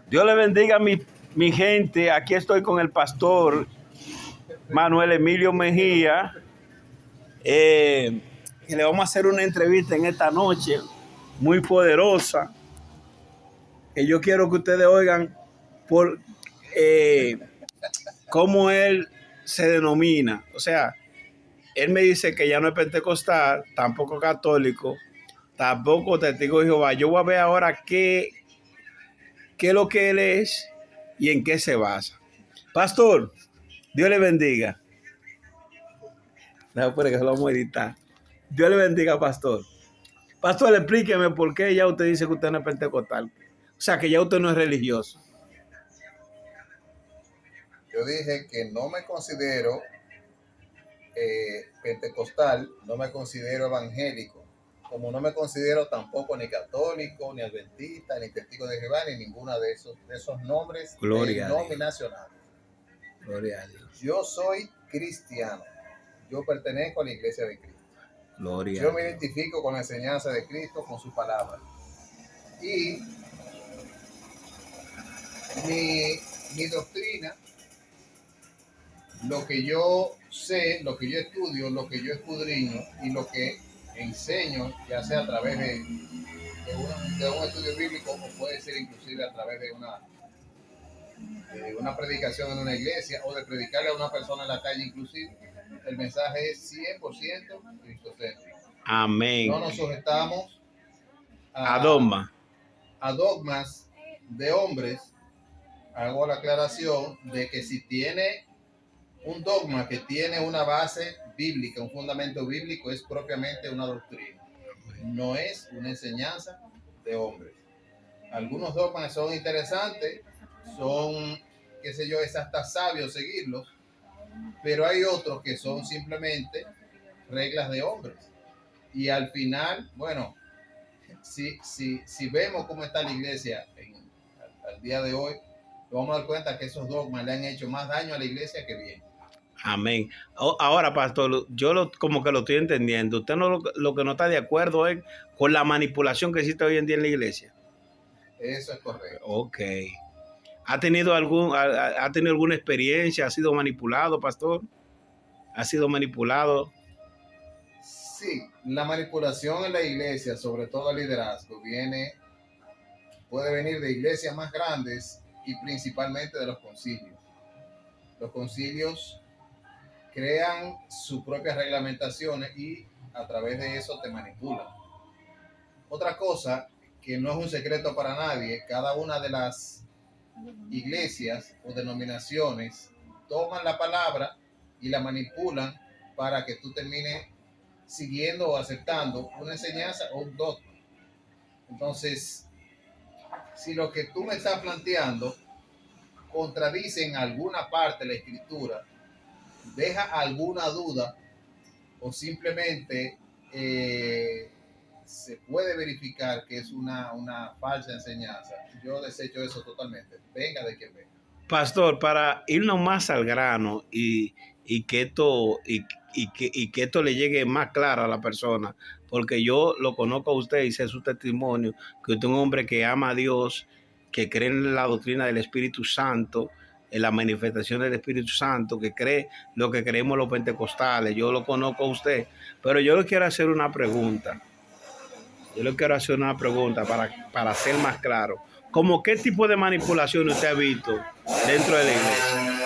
Dios le bendiga mi gente. Aquí estoy con el pastor Manuel Emilio Mejía. Que le vamos a hacer una entrevista en esta noche muy poderosa. Que yo quiero que ustedes oigan por cómo él se denomina. O sea, él me dice que ya no es pentecostal, tampoco católico, tampoco testigo de Jehová. Yo voy a ver ahora qué es lo que él es y en qué se basa. Pastor, Dios le bendiga. No, pero que se lo vamos a editar. Dios le bendiga, pastor. Pastor, explíqueme por qué ya usted dice que usted no es pentecostal. O sea, que ya usted no es religioso. Yo dije que no me considero pentecostal, no me considero evangélico, como no me considero tampoco ni católico, ni adventista, ni testigo de Jehová, ni ninguna de esos nombres denominacionales. Gloria a Dios. Yo soy cristiano. Yo pertenezco a la iglesia de Cristo. Yo me identifico con la enseñanza de Cristo, con su palabra. Y mi doctrina, lo que yo sé, lo que yo estudio, lo que yo escudriño y lo que enseño, ya sea a través de un estudio bíblico o puede ser inclusive a través de una predicación en una iglesia o de predicarle a una persona en la calle inclusive, el mensaje es 100% cristocéntrico. Amén. No nos sujetamos a dogmas de hombres. Hago la aclaración de que si tiene un dogma que tiene una base bíblica, un fundamento bíblico, es propiamente una doctrina. No es una enseñanza de hombres. Algunos dogmas son interesantes, son, qué sé yo, es hasta sabio seguirlos, pero hay otros que son simplemente reglas de hombres. Y al final, bueno, si vemos cómo está la iglesia al día de hoy, vamos a dar cuenta que esos dogmas le han hecho más daño a la iglesia que bien. Amén. Ahora, pastor, yo como que lo estoy entendiendo. Usted no lo que no está de acuerdo es con la manipulación que existe hoy en día en la iglesia. Eso es correcto. Ok. ¿Ha tenido alguna experiencia? ¿Ha sido manipulado, pastor? ¿Ha sido manipulado? Sí, la manipulación en la iglesia, sobre todo el liderazgo, puede venir de iglesias más grandes y principalmente de los concilios. Los concilios crean sus propias reglamentaciones y a través de eso te manipulan. Otra cosa que no es un secreto para nadie, cada una de las iglesias o denominaciones toman la palabra y la manipulan para que tú termines siguiendo o aceptando una enseñanza o un dogma. Entonces, si lo que tú me estás planteando contradice en alguna parte de la escritura, deja alguna duda o simplemente se puede verificar que es una falsa enseñanza, yo desecho eso totalmente, venga de quien venga. Pastor, para irnos más al grano y que esto le llegue más claro a la persona, porque yo lo conozco a usted y sé su testimonio, que usted es un hombre que ama a Dios, que cree en la doctrina del Espíritu Santo, en la manifestación del Espíritu Santo, que cree lo que creemos los pentecostales. Yo lo conozco a usted, pero yo le quiero hacer una pregunta. Para ser más claro. ¿Cómo qué tipo de manipulación usted ha visto dentro de la iglesia?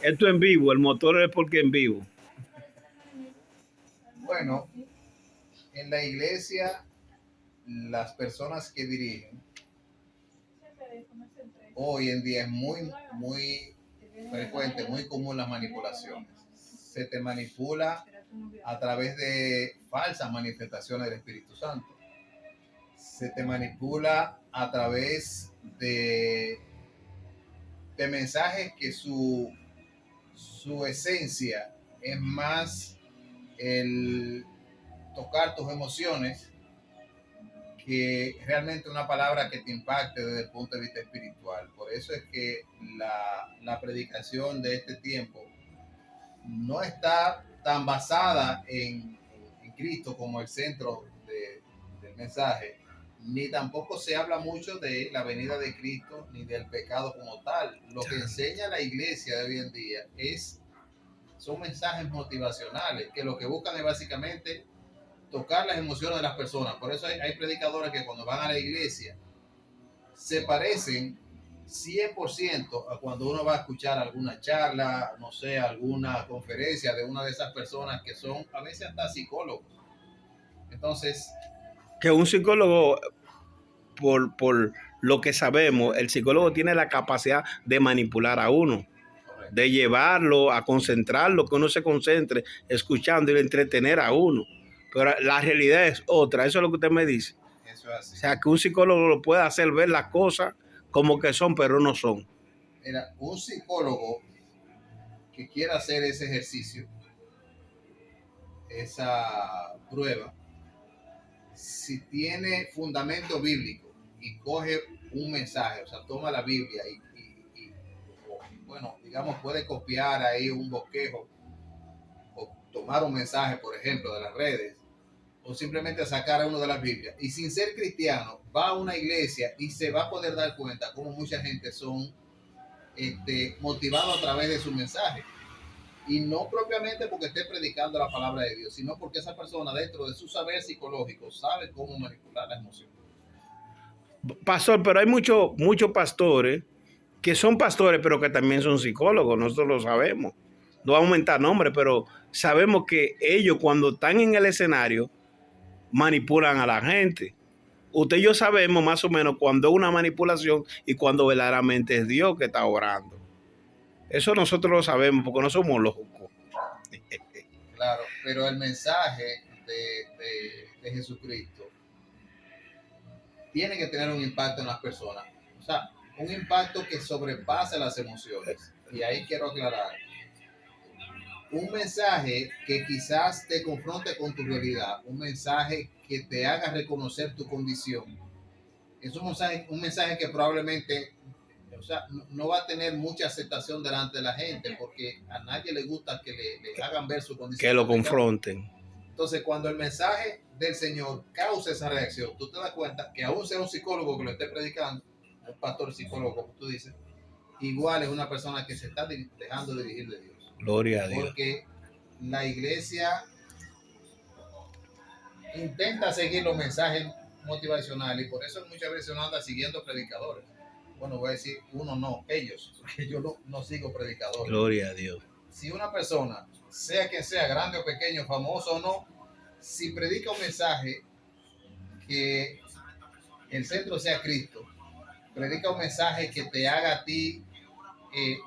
Esto en vivo, el motor es porque en vivo. Bueno, en la iglesia, las personas que dirigen, hoy en día es muy frecuente, muy común las manipulaciones. Se te manipula a través de falsas manifestaciones del Espíritu Santo. Se te manipula a través de mensajes que su esencia es más el tocar tus emociones que realmente una palabra que te impacte desde el punto de vista espiritual. Por eso es que la predicación de este tiempo no está tan basada en Cristo como el centro del mensaje, ni tampoco se habla mucho de la venida de Cristo ni del pecado como tal. Lo que enseña la iglesia de hoy en día son mensajes motivacionales que lo que buscan es básicamente tocar las emociones de las personas. Por eso hay predicadores que cuando van a la iglesia se parecen 100% a cuando uno va a escuchar alguna charla, no sé, alguna conferencia de una de esas personas que son a veces hasta psicólogos. Entonces, Que un psicólogo, por lo que sabemos, el psicólogo tiene la capacidad de manipular a uno, correcto, de llevarlo a concentrarlo, que uno se concentre escuchando y entretener a uno. Pero la realidad es otra, eso es lo que usted me dice. eso es O así. sea, que un psicólogo lo puede hacer ver las cosas como que son, pero no son. Mira, un psicólogo que quiera hacer ese ejercicio, esa prueba, si tiene fundamento bíblico y coge un mensaje, o sea, toma la Biblia y bueno, digamos, puede copiar ahí un bosquejo o tomar un mensaje, por ejemplo, de las redes, o simplemente sacar uno de las Biblias, y sin ser cristiano, va a una iglesia y se va a poder dar cuenta cómo mucha gente son motivados a través de su mensaje. Y no propiamente porque esté predicando la palabra de Dios, sino porque esa persona dentro de su saber psicológico sabe cómo manipular las emociones. Pastor, pero hay muchos pastores que son pastores, pero que también son psicólogos, nosotros lo sabemos. No va a aumentar nombre, pero sabemos que ellos cuando están en el escenario manipulan a la gente. Usted y yo sabemos más o menos cuando es una manipulación y cuando verdaderamente es Dios que está obrando. Eso nosotros lo sabemos porque no somos locos. Claro, pero el mensaje de Jesucristo tiene que tener un impacto en las personas. O sea, un impacto que sobrepase las emociones. Y ahí quiero aclarar. Un mensaje que quizás te confronte con tu realidad, un mensaje que te haga reconocer tu condición. Es un mensaje que probablemente, o sea, no va a tener mucha aceptación delante de la gente porque a nadie le gusta que le hagan ver su condición. Que lo confronten. Entonces, cuando el mensaje del Señor causa esa reacción, tú te das cuenta que aún sea un psicólogo que lo esté predicando, un pastor psicólogo, como tú dices, igual es una persona que se está dejando dirigir de Dios. Gloria a Dios. Porque la iglesia intenta seguir los mensajes motivacionales y por eso muchas veces uno anda siguiendo predicadores. Bueno, voy a decir uno no, ellos, porque yo no sigo predicadores. Gloria a Dios. Si una persona, sea quien sea, grande o pequeño, famoso o no, si predica un mensaje que el centro sea Cristo, predica un mensaje que te haga a ti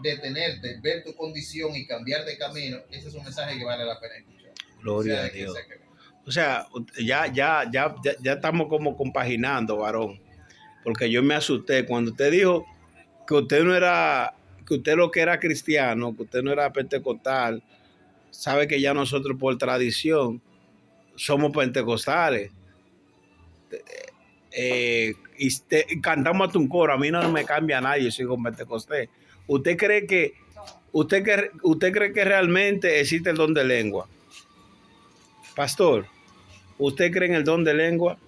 detenerte, ver tu condición y cambiar de camino, ese es un mensaje que vale la pena escuchar. Gloria a Dios. O sea, ya estamos como compaginando, varón. Porque yo me asusté cuando usted dijo que usted no era, que usted lo que era cristiano, que usted no era pentecostal. Sabe que ya nosotros por tradición somos pentecostales. Y cantamos hasta un coro. A mí no me cambia nadie, yo soy con pentecostés. ¿Usted cree que realmente existe el don de lengua? Pastor, ¿usted cree en el don de lengua?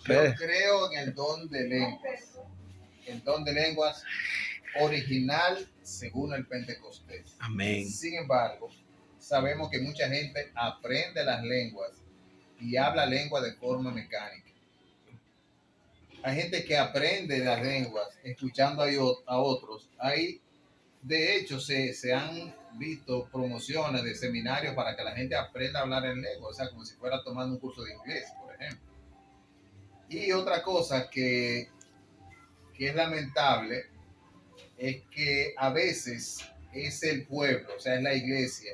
Yo creo en el don de lenguas. El don de lenguas original según el Pentecostés. Amén. Sin embargo, sabemos que mucha gente aprende las lenguas y habla lengua de forma mecánica. Hay gente que aprende las lenguas escuchando a otros. Hay, de hecho, se han visto promociones de seminarios para que la gente aprenda a hablar en lengua, o sea, como si fuera tomando un curso de inglés, por ejemplo. Y otra cosa que es lamentable es que a veces es el pueblo, o sea, es la iglesia,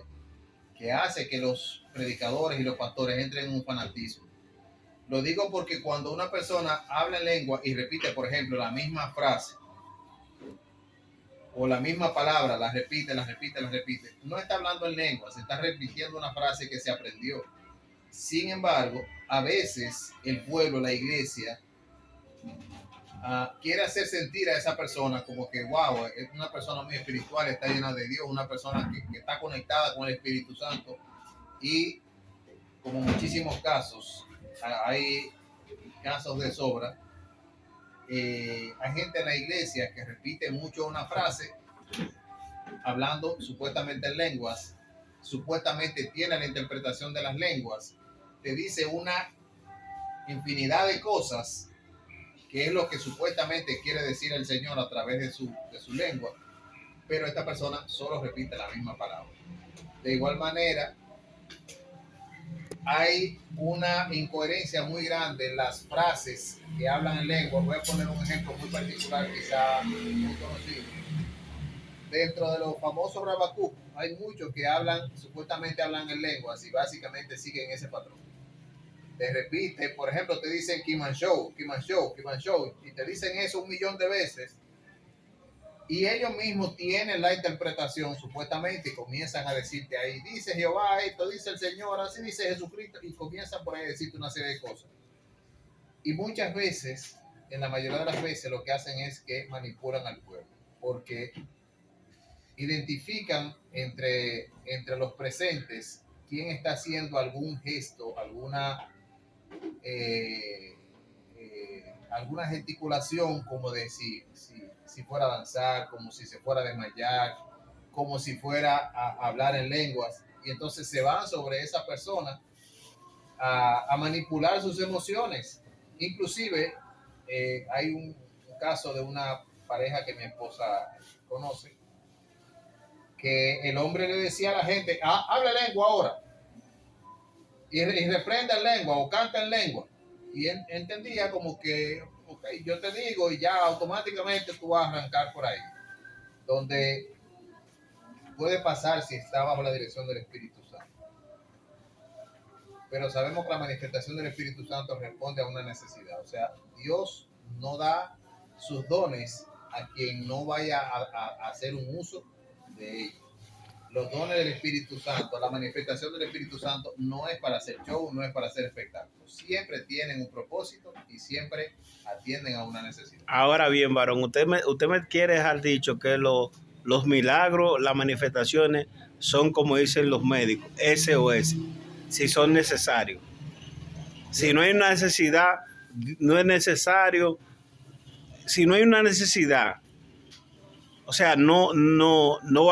que hace que los predicadores y los pastores entren en un fanatismo. Lo digo porque cuando una persona habla en lengua y repite, por ejemplo, la misma frase o la misma palabra, la repite, no está hablando en lengua, se está repitiendo una frase que se aprendió. Sin embargo, a veces el pueblo, la iglesia, quiere hacer sentir a esa persona como que, wow, es una persona muy espiritual, está llena de Dios, una persona que está conectada con el Espíritu Santo y, como en muchísimos casos, hay casos de sobra. Hay gente en la iglesia que repite mucho una frase hablando supuestamente en lenguas, supuestamente tiene la interpretación de las lenguas, te dice una infinidad de cosas que es lo que supuestamente quiere decir el Señor a través de su lengua, pero esta persona solo repite la misma palabra. De igual manera, hay una incoherencia muy grande en las frases que hablan en lengua. Voy a poner un ejemplo muy particular, quizá muy conocido. Dentro de los famosos Rabacuc, hay muchos que supuestamente hablan en lenguas y básicamente siguen ese patrón. Te repite, por ejemplo, te dicen Kimanshow, Kimanshow, Kimanshow, y te dicen eso 1.000.000 de veces, y ellos mismos tienen la interpretación supuestamente y comienzan a decirte ahí, dice Jehová esto, dice el Señor, así dice Jesucristo, y comienzan por ahí a decirte una serie de cosas. Y muchas veces, en la mayoría de las veces, lo que hacen es que manipulan al pueblo, porque identifican entre los presentes quién está haciendo algún gesto, alguna gesticulación, como de si fuera a danzar, como si se fuera a desmayar, como si fuera a hablar en lenguas, y entonces se van sobre esa persona a manipular sus emociones. Inclusive hay un caso de una pareja que mi esposa conoce, que el hombre le decía a la gente, habla lengua ahora, y reprenda en lengua o canta en lengua, y él entendía como que, ok, yo te digo, y ya automáticamente tú vas a arrancar por ahí, donde puede pasar si está bajo la dirección del Espíritu Santo. Pero sabemos que la manifestación del Espíritu Santo responde a una necesidad. O sea, Dios no da sus dones a quien no vaya a hacer un uso de ellos. Los dones del Espíritu Santo, la manifestación del Espíritu Santo no es para hacer show, no es para hacer espectáculos. Siempre tienen un propósito y siempre atienden a una necesidad. Ahora bien, varón, usted me quiere dejar dicho que los milagros, las manifestaciones son como dicen los médicos, SOS, si son necesarios. Si no hay una necesidad, no es necesario. Si no hay una necesidad, o sea, no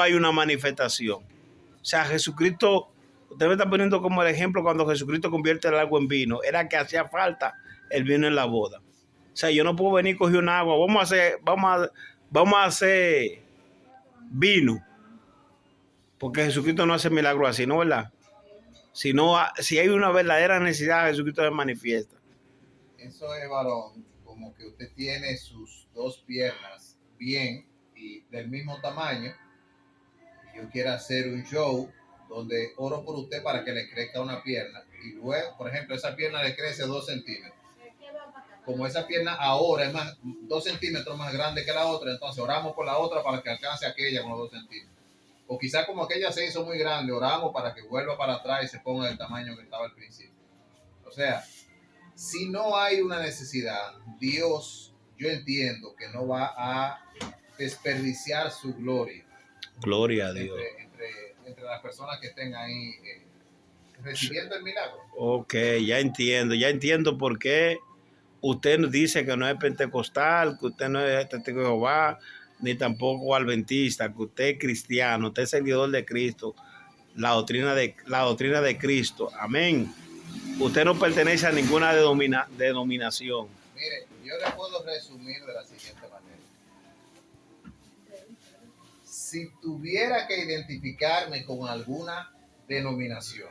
hay una manifestación. O sea, Jesucristo, usted me está poniendo como el ejemplo cuando Jesucristo convierte el agua en vino, era que hacía falta el vino en la boda. O sea, yo no puedo venir y coger un agua, vamos a hacer vino, porque Jesucristo no hace milagros así, ¿no, verdad? Si hay una verdadera necesidad, Jesucristo se manifiesta. Eso es, varón, como que usted tiene sus dos piernas bien y del mismo tamaño. Yo quiero hacer un show donde oro por usted para que le crezca una pierna y luego, por ejemplo, esa pierna le crece 2 centímetros. Como esa pierna ahora es 2 centímetros más grande que la otra, entonces oramos por la otra para que alcance aquella con los 2 centímetros. O quizás como aquella se hizo muy grande, oramos para que vuelva para atrás y se ponga del tamaño que estaba al principio. O sea, si no hay una necesidad, Dios, yo entiendo que no va a desperdiciar su gloria. Gloria a Dios. Entre las personas que estén ahí recibiendo el milagro. Ok, ya entiendo por qué usted dice que no es pentecostal, que usted no es testigo de Jehová, ni tampoco adventista, que usted es cristiano, usted es seguidor de Cristo, la doctrina de Cristo. Amén. Usted no pertenece a ninguna denominación. Mire, yo le puedo resumir de la siguiente manera. Si tuviera que identificarme con alguna denominación,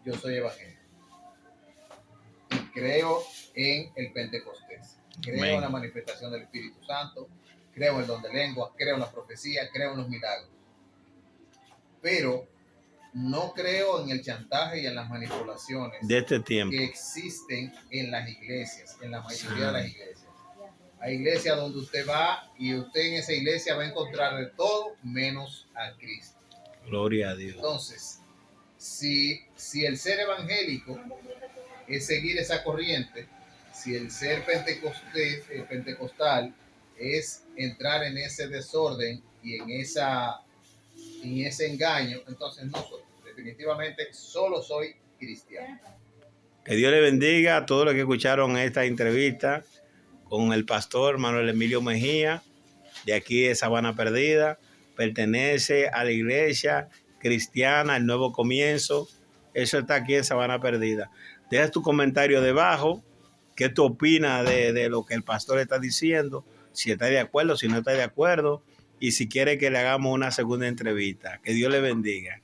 yo soy evangélico. Y creo en el Pentecostés. Creo en la manifestación del Espíritu Santo. Creo en el don de lenguas. Creo en la profecía. Creo en los milagros. Pero no creo en el chantaje y en las manipulaciones de este tiempo que existen en las iglesias, en la mayoría de las iglesias. Hay iglesias donde usted va y usted en esa iglesia va a encontrar de todo menos a Cristo. Gloria a Dios. Entonces, si el ser evangélico es seguir esa corriente, si el ser pentecostal es entrar en ese desorden y en ese engaño, entonces no soy. definitivamente solo soy cristiano. Que Dios le bendiga a todos los que escucharon esta entrevista con el pastor Manuel Emilio Mejía, de aquí de Sabana Perdida. Pertenece a la iglesia cristiana El Nuevo Comienzo. Eso está aquí en Sabana Perdida. Deja tu comentario debajo. ¿Qué tú opinas de lo que el pastor está diciendo? Si está de acuerdo, si no está de acuerdo. Y si quiere que le hagamos una segunda entrevista. Que Dios le bendiga.